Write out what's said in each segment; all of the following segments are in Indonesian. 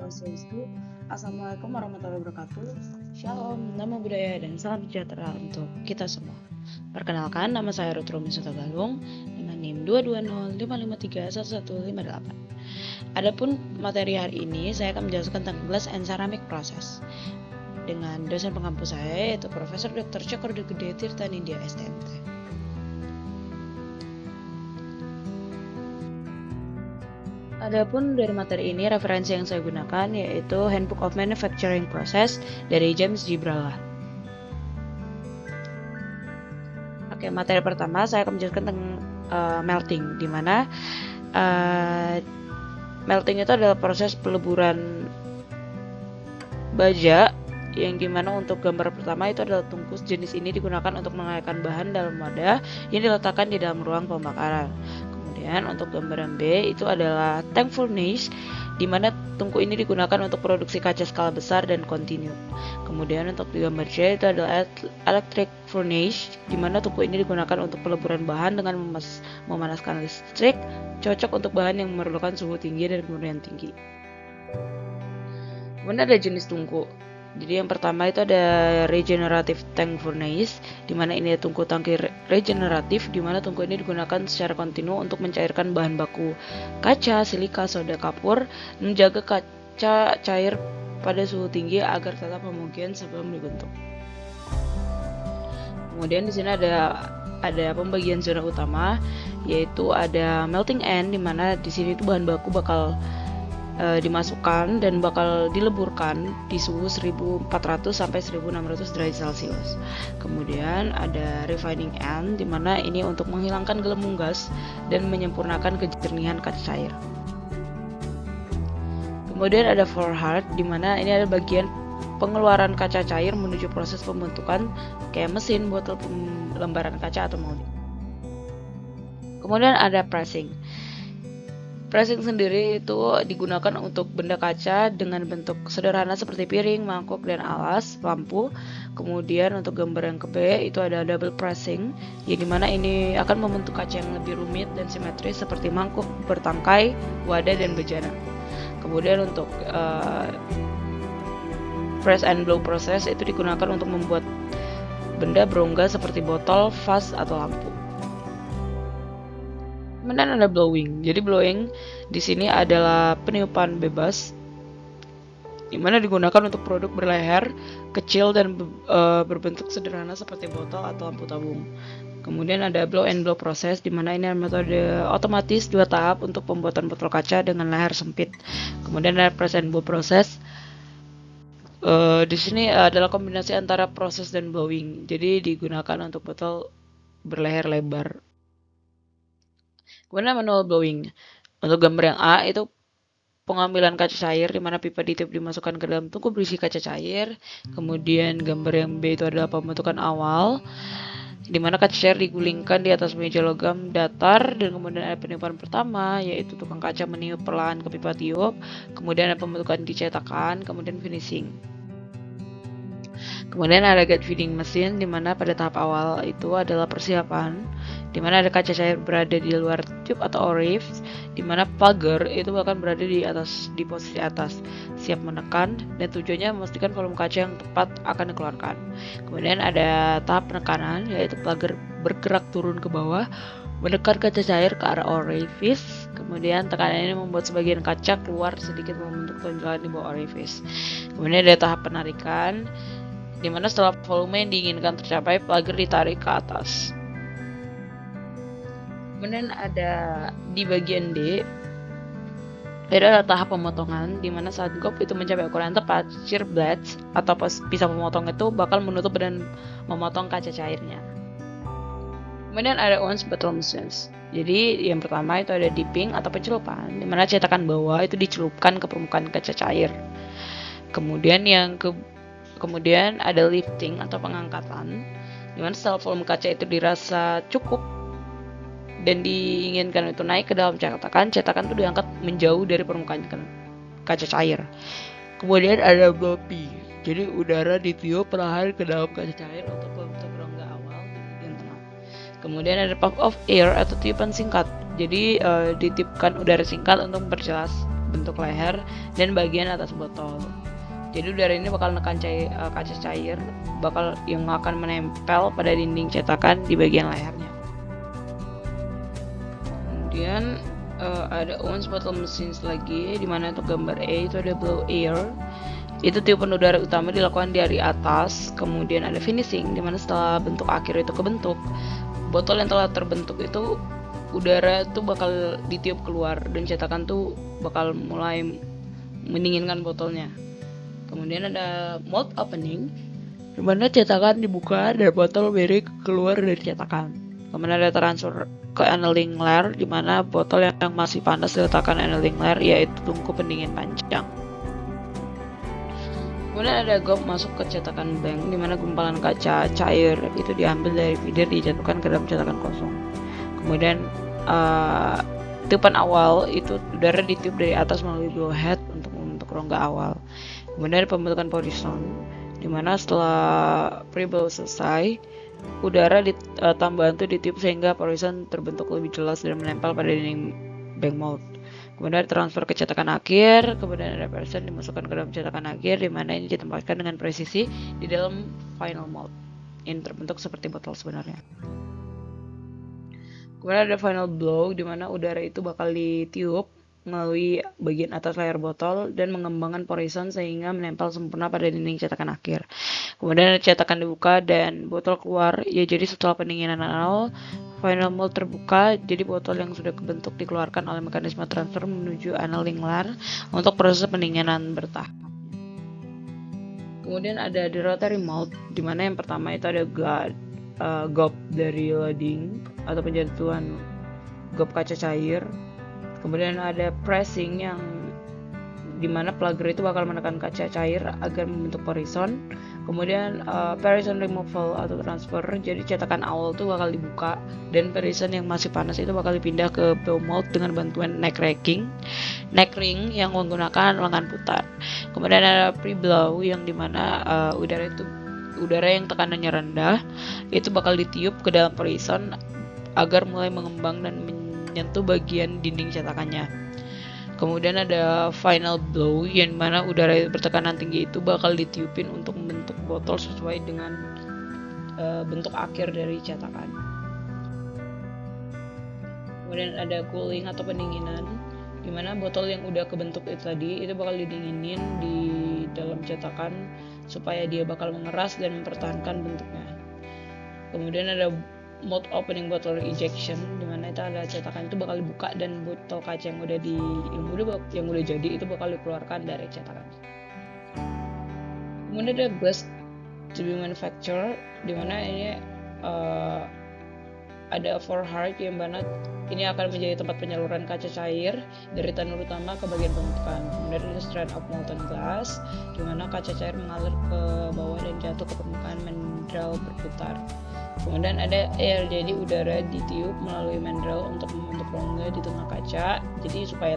Swastiastu. Assalamualaikum warahmatullahi wabarakatuh. Shalom, namo budaya dan salam sejahtera untuk kita semua. Perkenalkan, nama saya Ruth Rumi Sotagalung dengan NIM 22055311158. Adapun materi hari ini, saya akan menjelaskan tentang glass and ceramic process dengan dosen pengampu saya yaitu Profesor Dr. Cokrodegede Tirta Nindya STMT. Adapun dari materi ini, referensi yang saya gunakan yaitu Handbook of Manufacturing Process dari James G. Bralla. Oke, materi pertama saya akan menjelaskan tentang melting, di mana melting itu adalah proses peleburan baja, yang dimana untuk gambar pertama itu adalah tungkus. Jenis ini digunakan untuk menghasilkan bahan dalam wadah yang diletakkan di dalam ruang pembakaran. Kemudian untuk gambaran B itu adalah tank furnace, di mana tungku ini digunakan untuk produksi kaca skala besar dan kontinu. Kemudian untuk gambar C itu adalah electric furnace, di mana tungku ini digunakan untuk peleburan bahan dengan memanaskan listrik, cocok untuk bahan yang memerlukan suhu tinggi dan kemurnian tinggi. Kemudian ada jenis tungku. Jadi yang pertama itu ada regenerative tank furnace, di mana ini tungku tangki regeneratif, di mana tungku ini digunakan secara kontinu untuk mencairkan bahan baku kaca, silika, soda kapur, menjaga kaca cair pada suhu tinggi agar tetap homogen sebelum dibentuk. Kemudian di sini ada pembagian zona utama, yaitu ada melting end, di mana di sini itu bahan baku bakal dimasukkan dan bakal dileburkan di suhu 1400 sampai 1600 derajat Celcius. Kemudian ada refining end, di mana ini untuk menghilangkan gelembung gas dan menyempurnakan kejernihan kaca cair. Kemudian ada forehard, di mana ini ada bagian pengeluaran kaca cair menuju proses pembentukan kayak mesin botol pelembaran kaca atau molding. Kemudian ada pressing. Pressing sendiri itu digunakan untuk benda kaca dengan bentuk sederhana seperti piring, mangkuk, dan alas, lampu. Kemudian untuk gambar yang ke B itu ada double pressing, yang dimana ini akan membentuk kaca yang lebih rumit dan simetris seperti mangkuk bertangkai, wadah, dan bejana. Kemudian untuk press and blow process itu digunakan untuk membuat benda berongga seperti botol, vas, atau lampu. Kemudian ada blowing. Jadi blowing di sini adalah peniupan bebas, di mana digunakan untuk produk berleher kecil dan berbentuk sederhana seperti botol atau lampu tabung. Kemudian ada blow and blow process, di mana ini metode otomatis 2 tahap untuk pembuatan botol kaca dengan leher sempit. Kemudian ada press and blow process. Di sini adalah kombinasi antara proses dan blowing. Jadi digunakan untuk botol berleher lebar. Kemudian manual blowing. Untuk gambar yang A itu pengambilan kaca cair, di mana pipa ditiup dimasukkan ke dalam tungku berisi kaca cair. Kemudian gambar yang B itu adalah pembentukan awal, di mana kaca cair digulingkan di atas meja logam datar, dan kemudian ada peniupan pertama, yaitu tukang kaca meniup perlahan ke pipa tiup. Kemudian ada pembentukan dicetakan, kemudian finishing. Kemudian ada gut feeding mesin, di mana pada tahap awal itu adalah persiapan, di mana ada kaca cair berada di luar tube atau orifice, di mana plugger itu akan berada di posisi atas, siap menekan, dan tujuannya memastikan volume kaca yang tepat akan dikeluarkan. Kemudian ada tahap penekanan, yaitu plugger bergerak turun ke bawah, menekan kaca cair ke arah orifice. Kemudian tekanan ini membuat sebagian kaca keluar sedikit membentuk tonjolan di bawah orifice. Kemudian ada tahap penarikan, di mana setelah volume yang diinginkan tercapai, plugger ditarik ke atas. Kemudian ada di bagian D, itu adalah tahap pemotongan, di mana saat gop itu mencapai ukuran tepat, shear blades atau pisau pemotong itu bakal menutup dan memotong kaca cairnya. Kemudian ada once bottle machines. Jadi yang pertama itu ada dipping atau pencelupan, di mana cetakan bawah itu dicelupkan ke permukaan kaca cair. Kemudian ada lifting atau pengangkatan, di mana setelah volume kaca itu dirasa cukup dan diinginkan itu naik ke dalam cetakan itu diangkat menjauh dari permukaan kaca cair. Kemudian ada blow-pee, jadi udara ditiup perlahan ke dalam kaca cair untuk membentuk rongga awal di bagian tengah. Kemudian ada puff of air atau tiupan singkat, jadi ditiupkan udara singkat untuk memperjelas bentuk leher dan bagian atas botol. Jadi udara ini bakal menekan kaca cair yang akan menempel pada dinding cetakan di bagian lehernya. Kemudian ada Owens bottle machines lagi, di mana untuk gambar A itu ada blow air. Itu tiupan udara utama dilakukan dari atas. Kemudian ada finishing, di mana setelah bentuk akhir itu kebentuk, botol yang telah terbentuk itu udara tuh bakal ditiup keluar dan cetakan tuh bakal mulai mendinginkan botolnya. Kemudian ada mold opening, di mana cetakan dibuka dan botol beri keluar dari cetakan. Kemudian ada transfer ke annealing layer, di mana botol yang masih panas diletakkan annealing layer, yaitu tungku pendingin panjang. Kemudian ada gop masuk ke cetakan blank, di mana gumpalan kaca cair itu diambil dari feeder dijatuhkan ke dalam cetakan kosong. Kemudian tiupan awal itu udara ditiup dari atas melalui blowhead untuk membentuk rongga awal. Kemudian ada pembentukan horizon, di mana setelah pre-blow selesai, udara tambahan itu ditiup sehingga horizon terbentuk lebih jelas dan menempel pada dinding bank mold. Kemudian ada transfer ke cetakan akhir, kemudian ada person dimasukkan ke dalam cetakan akhir, di mana ini ditempatkan dengan presisi di dalam final mold. Ini terbentuk seperti botol sebenarnya. Kemudian ada final blow, di mana udara itu bakal ditiup melalui bagian atas layar botol dan mengembangkan horizon sehingga menempel sempurna pada dinding cetakan akhir. Kemudian cetakan dibuka dan botol keluar. Ya, jadi setelah pendinginan awal, final mold terbuka, jadi botol yang sudah kebentuk dikeluarkan oleh mekanisme transfer menuju annealing layer untuk proses pendinginan bertahap. Kemudian ada the rotary mold, di mana yang pertama itu ada gop dari loading atau penjatuhan gop kaca cair. Kemudian ada pressing, yang dimana plugger itu bakal menekan kaca cair agar membentuk horizon. Kemudian horizon removal atau transfer, jadi cetakan awal tuh bakal dibuka dan horizon yang masih panas itu bakal dipindah ke blow mold dengan bantuan neck ring yang menggunakan lengan putar. Kemudian ada pre-blow, yang dimana udara yang tekanannya rendah itu bakal ditiup ke dalam horizon agar mulai mengembang dan menyentuh bagian dinding cetakannya. Kemudian ada final blow, yang mana udara bertekanan tinggi itu bakal ditiupin untuk membentuk botol sesuai dengan bentuk akhir dari cetakan. Kemudian ada cooling atau pendinginan, di mana botol yang udah kebentuk itu tadi itu bakal didinginin di dalam cetakan supaya dia bakal mengeras dan mempertahankan bentuknya. Kemudian ada mold opening bottle ejection, di mana itu ada cetakan itu bakal dibuka dan botol kaca yang udah jadi itu bakal dikeluarkan dari cetakan. Kemudian ada glass to be manufactured, di mana ini ada forehead, yang mana ini akan menjadi tempat penyaluran kaca cair dari tanur utama ke bagian pembentukan. Kemudian ada strand of molten glass, di mana kaca cair mengalir ke bawah dan jatuh ke permukaan mandrel berputar. Kemudian ada air, jadi udara ditiup melalui mandrel untuk membentuk rongga di tengah kaca, jadi supaya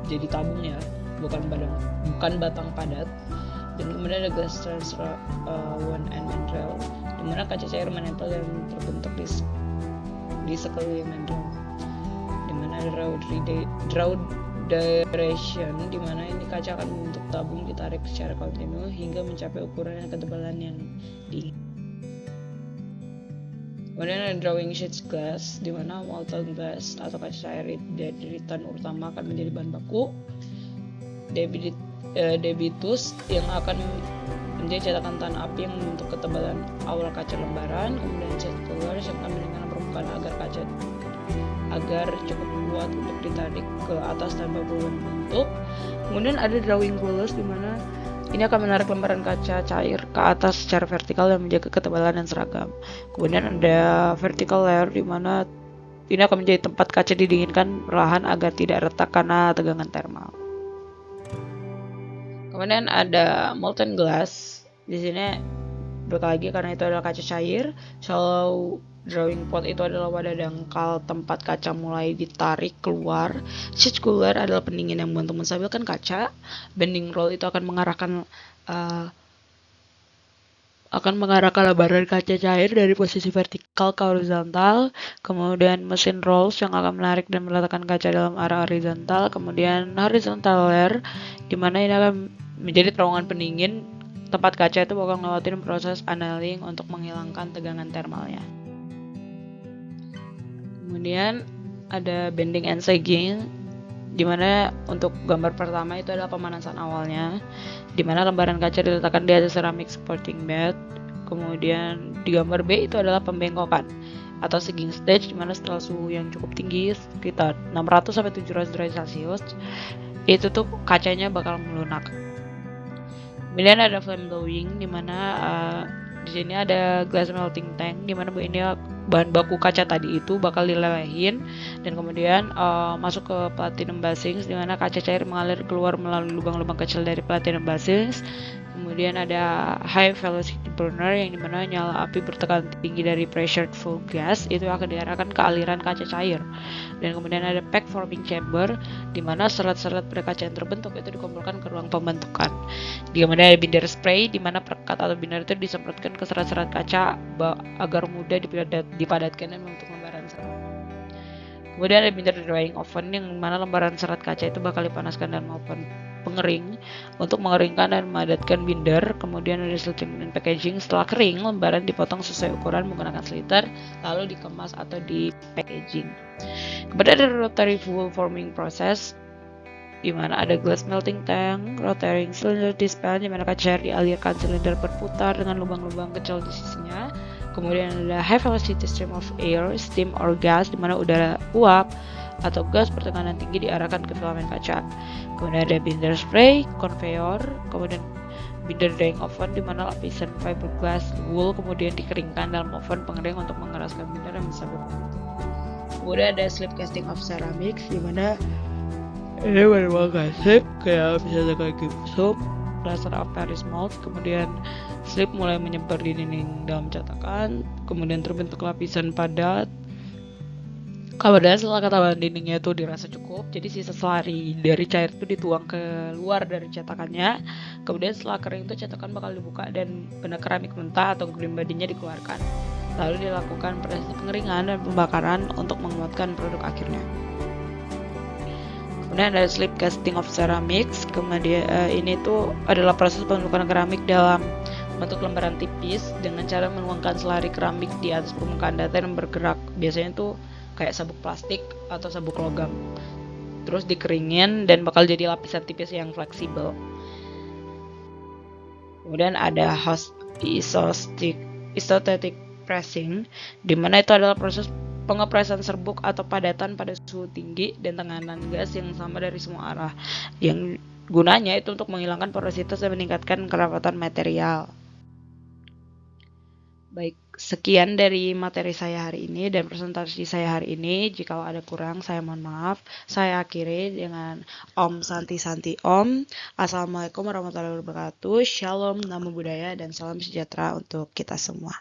jadi tabung ya, bukan batang padat. Dan kemudian ada glass transfer one end mandrel, di mana kaca cair menempel dan terbentuk di sekeliling mandrel. Di mana ada draw direction, di mana ini kaca akan membentuk tabung ditarik secara kontinu hingga mencapai ukuran dan ketebalan yang diinginkan. Kemudian ada drawing sheets glass, di mana molten glass atau kaca cair dari tanur utama akan menjadi bahan baku. Debitus, yang akan menjadi cetakan tahan api yang membentuk ketebalan awal kaca lembaran. Kemudian cat keluar yang akan meninggalkan permukaan agar cukup kuat untuk ditarik ke atas tanpa perubahan bentuk. Kemudian ada drawing rulers, di mana ini akan menarik lembaran kaca cair ke atas secara vertikal dan menjaga ketebalan dan seragam. Kemudian ada vertical layer, di mana ini akan menjadi tempat kaca didinginkan perlahan agar tidak retak karena tegangan termal. Kemudian ada molten glass. Di sini lagi karena itu adalah kaca cair. Shallow drawing pot itu adalah wadah dangkal tempat kaca mulai ditarik keluar. Sheet cooler adalah pendingin yang membantu menstabilkan kaca. Bending roll itu akan mengarahkan akan mengarahkan lembaran kaca cair dari posisi vertikal ke horizontal, kemudian mesin rolls yang akan menarik dan meletakkan kaca dalam arah horizontal, kemudian horizontal layer, di mana ini akan menjadi terowongan pendingin. Tempat kaca itu bakal ngelewatin proses annealing untuk menghilangkan tegangan thermalnya. Kemudian ada bending and sagging, dimana untuk gambar pertama itu adalah pemanasan awalnya, dimana lembaran kaca diletakkan di atas ceramic supporting bed. Kemudian di gambar B itu adalah pembengkokan atau sagging stage, dimana setelah suhu yang cukup tinggi sekitar 600 sampai 700 derajat Celcius, itu tuh kacanya bakal melunak. Kemudian ada flame blowing, dimana di sini ada glass melting tank, dimana ini bahan baku kaca tadi itu bakal dilelehin dan kemudian masuk ke platinum basins, dimana kaca cair mengalir keluar melalui lubang-lubang kecil dari platinum basins. Kemudian ada high velocity burner, yang dimana nyala api bertekanan tinggi dari pressured full gas itu akan diarahkan ke aliran kaca cair. Dan kemudian ada pack forming chamber, dimana serat-serat pada kaca yang terbentuk itu dikumpulkan ke ruang pembentukan. Kemudian ada binder spray, dimana perekat atau binder itu disemprotkan ke serat-serat kaca agar mudah dipadatkan dan membentuk lembaran serat. Kemudian ada binder drying oven, yang mana lembaran serat kaca itu bakal dipanaskan dan oven pengering untuk mengeringkan dan memadatkan binder. Kemudian ada slitting dan packaging, setelah kering lembaran dipotong sesuai ukuran menggunakan sliter lalu dikemas atau di packaging. Kemudian ada rotary wool forming process, di mana ada glass melting tank, rotating cylinder dispenser, di mana kaca cair dialirkan silinder berputar dengan lubang-lubang kecil di sisinya. Kemudian ada high velocity stream of air, steam or gas, di mana udara uap atau gas bertekanan tinggi diarahkan ke filamen kaca. Kemudian ada binder spray, conveyor, kemudian binder drying oven, di mana lapisan fiberglass wool kemudian dikeringkan dalam oven pengering untuk mengeraskan binder yang bisa berbentuk. Kemudian ada slip casting of ceramics, di mana ini benar-benar gasip kayak misalnya kayak gipsum, plaster of Paris mold. Kemudian slip mulai menyebar di dinding dalam cetakan, kemudian terbentuk lapisan padat. Kemudian setelah ketabahan dindingnya itu dirasa cukup, jadi sisa selari dari cair itu dituang ke luar dari cetakannya. Kemudian setelah kering itu cetakan bakal dibuka dan benda keramik mentah atau green body-nya dikeluarkan. Lalu dilakukan proses pengeringan dan pembakaran untuk menguatkan produk akhirnya. Kemudian ada slip casting of ceramics. Kemudian ini tuh adalah proses pembentukan keramik dalam bentuk lembaran tipis dengan cara menuangkan selari keramik di atas permukaan datar yang bergerak. Biasanya tuh kayak sabuk plastik atau sabuk logam. Terus dikeringin dan bakal jadi lapisan tipis yang fleksibel. Kemudian ada isostatic pressing, di mana itu adalah proses pengepresan serbuk atau padatan pada suhu tinggi dan tekanan gas yang sama dari semua arah, yang gunanya itu untuk menghilangkan porositas dan meningkatkan kerapatan material. Baik, sekian dari materi saya hari ini dan presentasi saya hari ini. Jika ada kurang, saya mohon maaf. Saya akhiri dengan Om Santi Santi Om. Assalamualaikum warahmatullahi wabarakatuh. Shalom, namo buddhaya, dan salam sejahtera untuk kita semua.